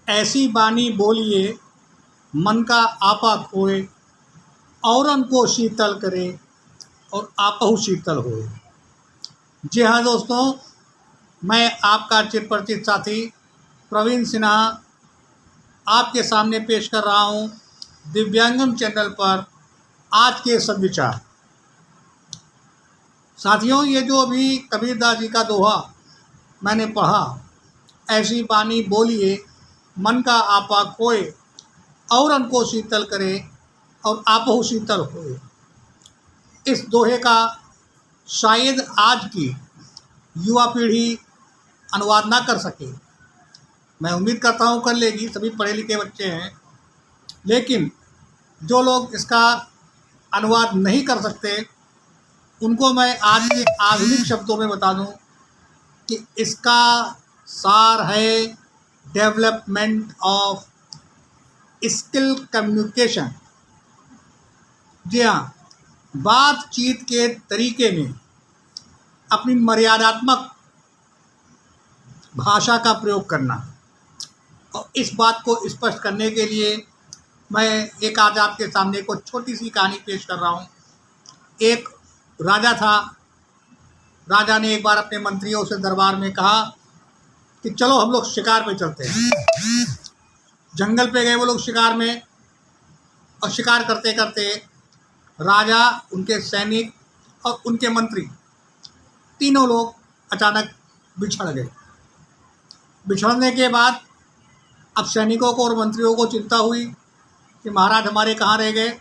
ऐसी बानी बोलिए मन का आपा खोए, औरन को शीतल करे और आपहु शीतल होए। जी हाँ दोस्तों, मैं आपका चिरपरिचित साथी प्रवीण सिन्हा आपके सामने पेश कर रहा हूँ दिव्यांगम चैनल पर आज के सद्विचार। साथियों, ये जो अभी कबीरदास जी का दोहा मैंने पढ़ा, ऐसी बानी बोलिए मन का आपा खोए, औरन को शीतल करे और आपहु शीतल होए, इस दोहे का शायद आज की युवा पीढ़ी अनुवाद ना कर सके। मैं उम्मीद करता हूँ कर लेगी, सभी पढ़े लिखे बच्चे हैं, लेकिन जो लोग इसका अनुवाद नहीं कर सकते उनको मैं आज के आधुनिक शब्दों में बता दूं कि इसका सार है डेवलपमेंट ऑफ स्किल कम्युनिकेशन। जी हाँ, बातचीत के तरीके में अपनी मर्यादात्मक भाषा का प्रयोग करना। और इस बात को स्पष्ट करने के लिए मैं एक आज आपके सामने को छोटी सी कहानी पेश कर रहा हूँ। एक राजा था। राजा ने एक बार अपने मंत्रियों से दरबार में कहा कि चलो हम लोग शिकार पे चलते हैं। जंगल पे गए वो लोग शिकार में, और शिकार करते करते राजा, उनके सैनिक और उनके मंत्री तीनों लोग अचानक बिछड़ गए। बिछड़ने के बाद अब सैनिकों को और मंत्रियों को चिंता हुई कि महाराज हमारे कहाँ रह गए।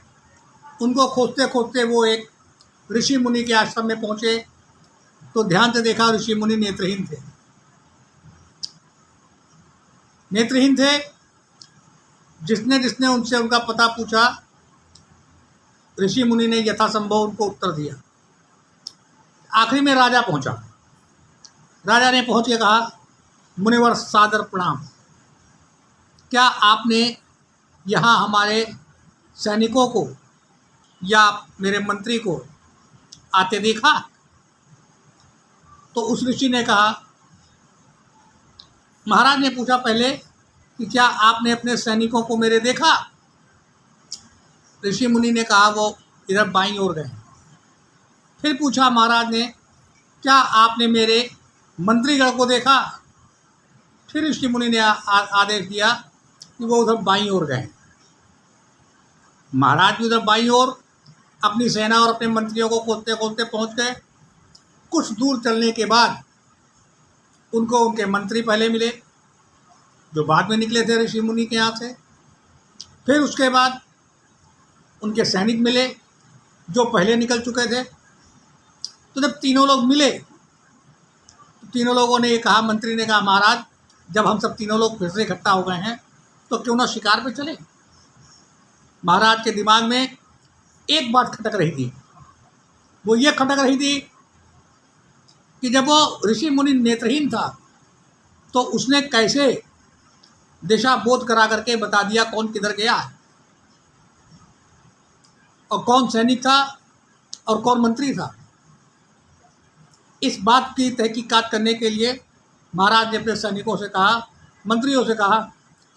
उनको खोजते खोजते वो एक ऋषि मुनि के आश्रम में पहुँचे तो ध्यान से देखा ऋषि मुनि नेत्रहीन थे। नेत्रहीन थे। जिसने जिसने उनसे उनका पता पूछा, ऋषि मुनि ने यथासंभव उनको उत्तर दिया। आखिरी में राजा पहुंचा। राजा ने पहुंच के कहा, मुनिवर सादर प्रणाम, क्या आपने यहाँ हमारे सैनिकों को या मेरे मंत्री को आते देखा? तो उस ऋषि ने कहा, महाराज ने पूछा पहले कि क्या आपने अपने सैनिकों को मेरे देखा? ऋषि मुनि ने कहा वो इधर बाईं ओर गए। फिर पूछा महाराज ने, क्या आपने मेरे मंत्रीगण को देखा? फिर ऋषि मुनि ने आदेश दिया कि वो उधर बाईं ओर गए। महाराज भी उधर बाईं ओर अपनी सेना और अपने मंत्रियों को खोजते खोजते पहुंच गए। कुछ दूर चलने के बाद उनको उनके मंत्री पहले मिले, जो बाद में निकले थे ऋषि मुनि के यहाँ से। फिर उसके बाद उनके सैनिक मिले, जो पहले निकल चुके थे। तो जब तीनों लोग मिले तो तीनों लोगों ने ये कहा, मंत्री ने कहा, महाराज जब हम सब तीनों लोग फिर से इकट्ठा हो गए हैं तो क्यों ना शिकार पे चले। महाराज के दिमाग में एक बात खटक रही थी। वो ये खटक रही थी कि जब वो ऋषि मुनि नेत्रहीन था तो उसने कैसे दिशा बोध करा करके बता दिया कौन किधर गया है, और कौन सैनिक था और कौन मंत्री था। इस बात की तहकीकात करने के लिए महाराज ने अपने सैनिकों से कहा, मंत्रियों से कहा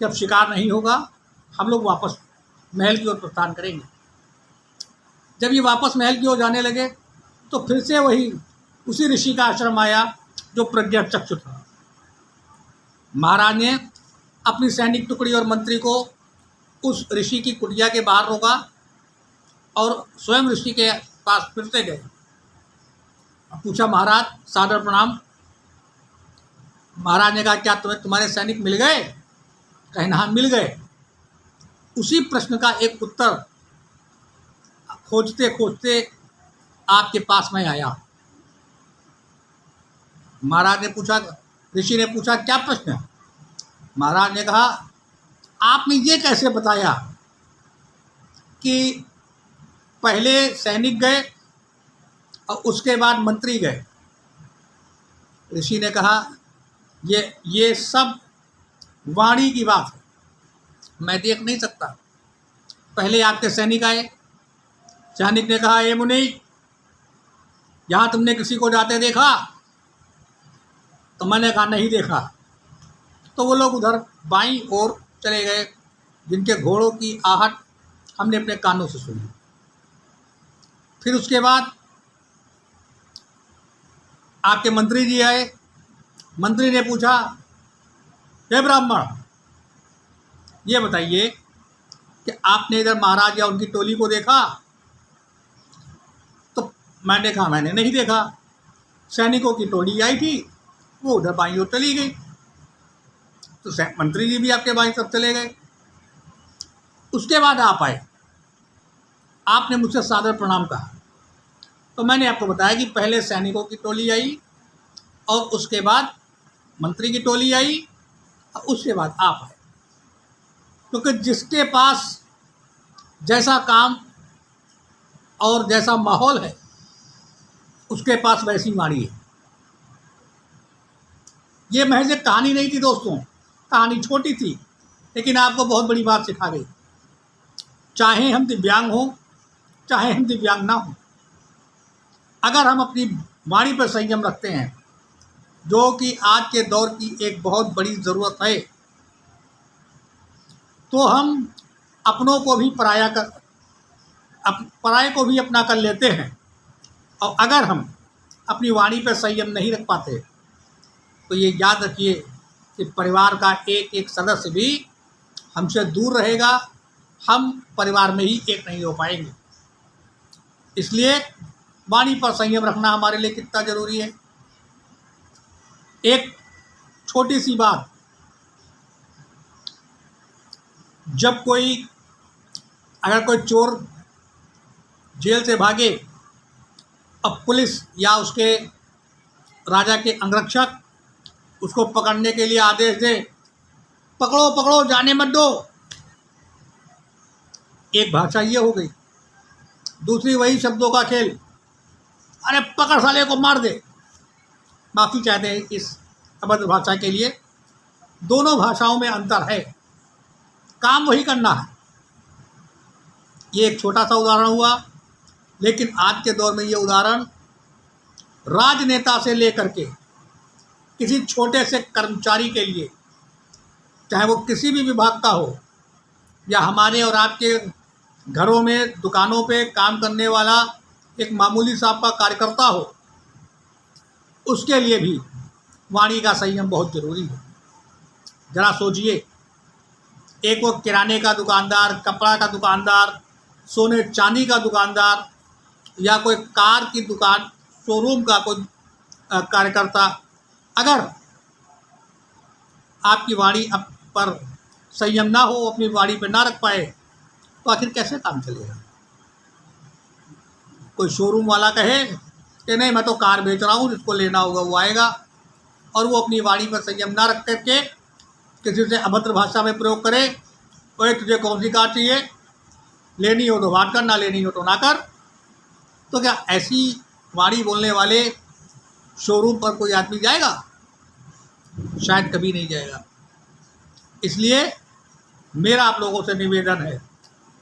कि अब शिकार नहीं होगा, हम लोग वापस महल की ओर प्रस्थान करेंगे। जब ये वापस महल की ओर जाने लगे तो फिर से वही उसी ऋषि का आश्रम आया जो प्रज्ञा चक्षु था। महाराज ने अपनी सैनिक टुकड़ी और मंत्री को उस ऋषि की कुटिया के बाहर रोका और स्वयं ऋषि के पास फिर से गए। पूछा, महाराज सादर प्रणाम। महाराज ने कहा, क्या तुम्हारे सैनिक मिल गए? कहे, हाँ मिल गए। उसी प्रश्न का एक उत्तर खोजते खोजते आपके पास में आया। महाराज ने पूछा, ऋषि ने पूछा, क्या प्रश्न है? महाराज ने कहा, आपने ये कैसे बताया कि पहले सैनिक गए और उसके बाद मंत्री गए? ऋषि ने कहा, ये सब वाणी की बात है, मैं देख नहीं सकता। पहले आपके सैनिक आए। सैनिक ने कहा, ए मुनि, यहाँ तुमने किसी को जाते देखा? तो मैंने कहा, नहीं देखा। तो वो लोग उधर बाईं ओर चले गए, जिनके घोड़ों की आहट हमने अपने कानों से सुनी। फिर उसके बाद आपके मंत्री जी आए। मंत्री ने पूछा, हे ब्राह्मण, ये बताइए कि आपने इधर महाराज या उनकी टोली को देखा? तो मैंने कहा, मैंने नहीं देखा। सैनिकों की टोली आई थी, वो उधर बाईं ओर चली गई, तो मंत्री जी भी आपके बाईं तरफ चले गए। उसके बाद आप आए, आपने मुझसे सादर प्रणाम कहा। तो मैंने आपको बताया कि पहले सैनिकों की टोली आई और उसके बाद मंत्री की टोली आई और उसके बाद आप आए। क्योंकि जिसके पास जैसा काम और जैसा माहौल है, उसके पास वैसी वाणी है। ये महज एक कहानी नहीं थी दोस्तों, कहानी छोटी थी लेकिन आपको बहुत बड़ी बात सिखा गई। चाहे हम दिव्यांग हों, चाहे हम दिव्यांग ना हों, अगर हम अपनी वाणी पर संयम रखते हैं, जो कि आज के दौर की एक बहुत बड़ी ज़रूरत है, तो हम अपनों को भी पराये को भी अपना कर लेते हैं। और अगर हम अपनी वाणी पर संयम नहीं रख पाते, तो ये याद रखिए कि परिवार का एक एक सदस्य भी हमसे दूर रहेगा, हम परिवार में ही एक नहीं हो पाएंगे। इसलिए वाणी पर संयम रखना हमारे लिए कितना ज़रूरी है। एक छोटी सी बात, जब अगर कोई चोर जेल से भागे, अब पुलिस या उसके राजा के अंगरक्षक उसको पकड़ने के लिए आदेश दे, पकड़ो पकड़ो, जाने मत दो। एक भाषा ये हो गई, दूसरी वही शब्दों का खेल, अरे पकड़ साले को, मार दे। माफ़ी चाहते हैं इस अभद्र भाषा के लिए। दोनों भाषाओं में अंतर है, काम वही करना है। ये एक छोटा सा उदाहरण हुआ, लेकिन आज के दौर में ये उदाहरण राजनेता से लेकर के किसी छोटे से कर्मचारी के लिए, चाहे वो किसी भी विभाग का हो, या हमारे और आपके घरों में दुकानों पे काम करने वाला एक मामूली सा आपका कार्यकर्ता हो, उसके लिए भी वाणी का संयम बहुत ज़रूरी है। ज़रा सोचिए, एक वो किराने का दुकानदार, कपड़ा का दुकानदार, सोने चांदी का दुकानदार, या कोई कार की दुकान, शोरूम का कोई कार्यकर्ता, अगर आपकी वाणी पर संयम ना हो, अपनी वाणी पर ना रख पाए, तो आखिर कैसे काम चलेगा? कोई शोरूम वाला कहे कि नहीं, मैं तो कार बेच रहा हूँ, जिसको लेना होगा वो आएगा, और वो अपनी वाणी पर संयम ना रख करके किसी से अभद्र भाषा में प्रयोग करे, ओए तुझे कौन सी कार चाहिए, लेनी हो तो बात कर, ना लेनी हो तो ना कर। तो क्या ऐसी वाणी बोलने वाले शोरूम पर कोई आदमी जाएगा? शायद कभी नहीं जाएगा। इसलिए मेरा आप लोगों से निवेदन है,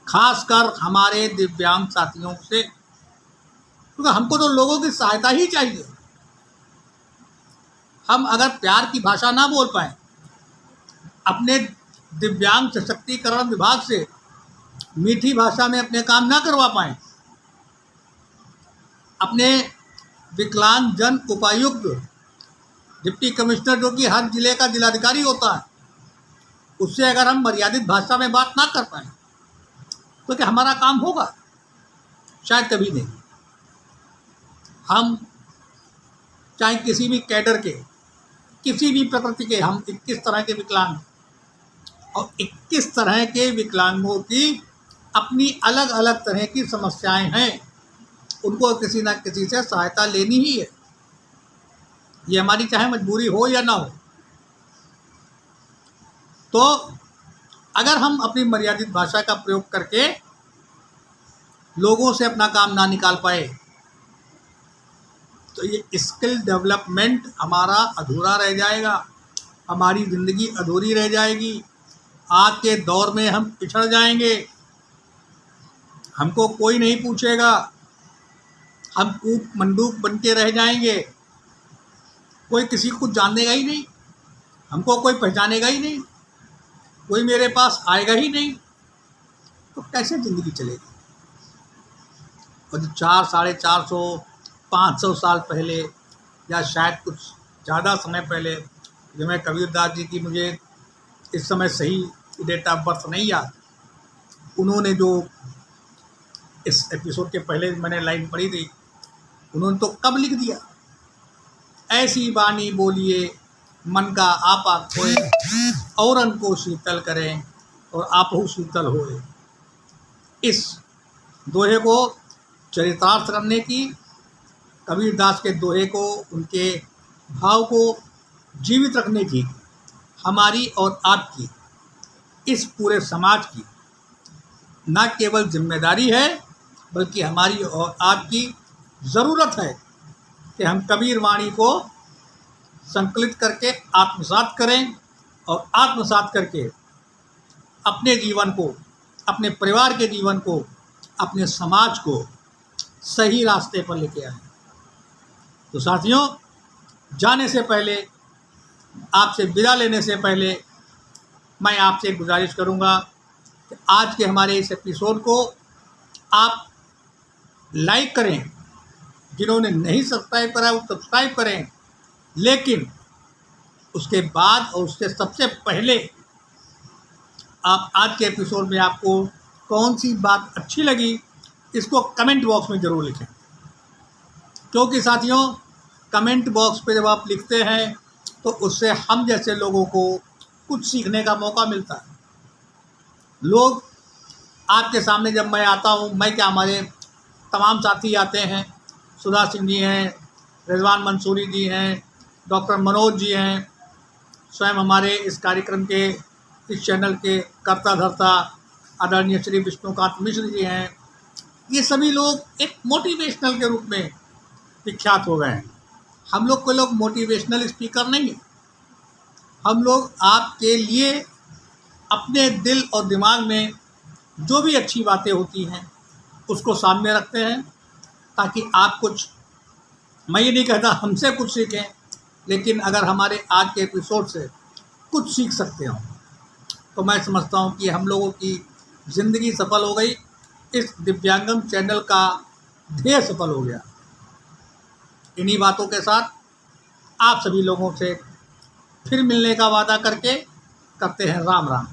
खासकर हमारे दिव्यांग साथियों से, क्योंकि हमको तो लोगों की सहायता ही चाहिए। हम अगर प्यार की भाषा ना बोल पाएँ, अपने दिव्यांग सशक्तिकरण विभाग से मीठी भाषा में अपने काम ना करवा पाएँ, अपने विकलांग जन उपायुक्त, डिप्टी कमिश्नर, जो कि हर जिले का जिलाधिकारी होता है, उससे अगर हम मर्यादित भाषा में बात ना कर पाएँ, तो क्या हमारा काम होगा? शायद कभी नहीं। हम चाहे किसी भी कैडर के, किसी भी प्रकृति के, हम 21 तरह के विकलांग, और 21 तरह के विकलांगों की अपनी अलग अलग तरह की समस्याएं हैं, उनको किसी न किसी से सहायता लेनी ही है। ये हमारी चाहे मजबूरी हो या ना हो। तो अगर हम अपनी मर्यादित भाषा का प्रयोग करके लोगों से अपना काम ना निकाल पाए, तो ये स्किल डेवलपमेंट हमारा अधूरा रह जाएगा, हमारी ज़िंदगी अधूरी रह जाएगी। आज के दौर में हम पिछड़ जाएंगे, हमको कोई नहीं पूछेगा, हम कूक मंडूक बन के रह जाएंगे, कोई किसी को जानेगा ही नहीं। हमको कोई पहचानेगा ही नहीं, कोई मेरे पास आएगा ही नहीं, तो कैसे ज़िंदगी चलेगी। और जो 400-450 500 साल पहले या शायद कुछ ज़्यादा समय पहले, जो मैं कबीरदास जी की मुझे इस समय सही डेट ऑफ बर्थ नहीं याद, उन्होंने जो इस एपिसोड के पहले मैंने लाइन पढ़ी थी, उन्होंने तो कब लिख दिया, ऐसी बानी बोलिए मन का आपा खोए, औरन को शीतल करें और आपहु शीतल होए। इस दोहे को चरितार्थ करने की, कबीरदास के दोहे को, उनके भाव को जीवित रखने की हमारी और आपकी, इस पूरे समाज की न केवल जिम्मेदारी है, बल्कि हमारी और आपकी ज़रूरत है कि हम कबीर वाणी को संकलित करके आत्मसात करें और आत्मसात करके अपने जीवन को, अपने परिवार के जीवन को, अपने समाज को सही रास्ते पर लेके आएं। तो साथियों, जाने से पहले, आपसे विदा लेने से पहले, मैं आपसे गुजारिश करूंगा कि आज के हमारे इस एपिसोड को आप लाइक करें, जिन्होंने नहीं सब्सक्राइब करा वो सब्सक्राइब करें, लेकिन उसके बाद और उससे सबसे पहले आप आज के एपिसोड में आपको कौन सी बात अच्छी लगी, इसको कमेंट बॉक्स में ज़रूर लिखें। क्योंकि साथियों, कमेंट बॉक्स पे जब आप लिखते हैं तो उससे हम जैसे लोगों को कुछ सीखने का मौका मिलता है। लोग आपके सामने जब मैं आता हूँ, मैं क्या, हमारे तमाम साथी आते हैं, सुधा सिंह जी हैं, रिजवान मंसूरी जी हैं, डॉक्टर मनोज जी हैं, स्वयं हमारे इस कार्यक्रम के, इस चैनल के कर्ता धर्ता आदरणीय श्री विष्णुकांत मिश्र जी हैं। ये सभी लोग एक मोटिवेशनल के रूप में विख्यात हो गए हैं। हम लोग कोई लोग मोटिवेशनल स्पीकर नहीं हैं। हम लोग आपके लिए अपने दिल और दिमाग में जो भी अच्छी बातें होती हैं उसको सामने रखते हैं, ताकि आप कुछ, मैं ये नहीं कहता हमसे कुछ सीखें, लेकिन अगर हमारे आज के एपिसोड से कुछ सीख सकते हो तो मैं समझता हूँ कि हम लोगों की ज़िंदगी सफल हो गई, इस दिव्यांगम चैनल का ध्येय सफल हो गया। इन्हीं बातों के साथ आप सभी लोगों से फिर मिलने का वादा करके करते हैं राम राम।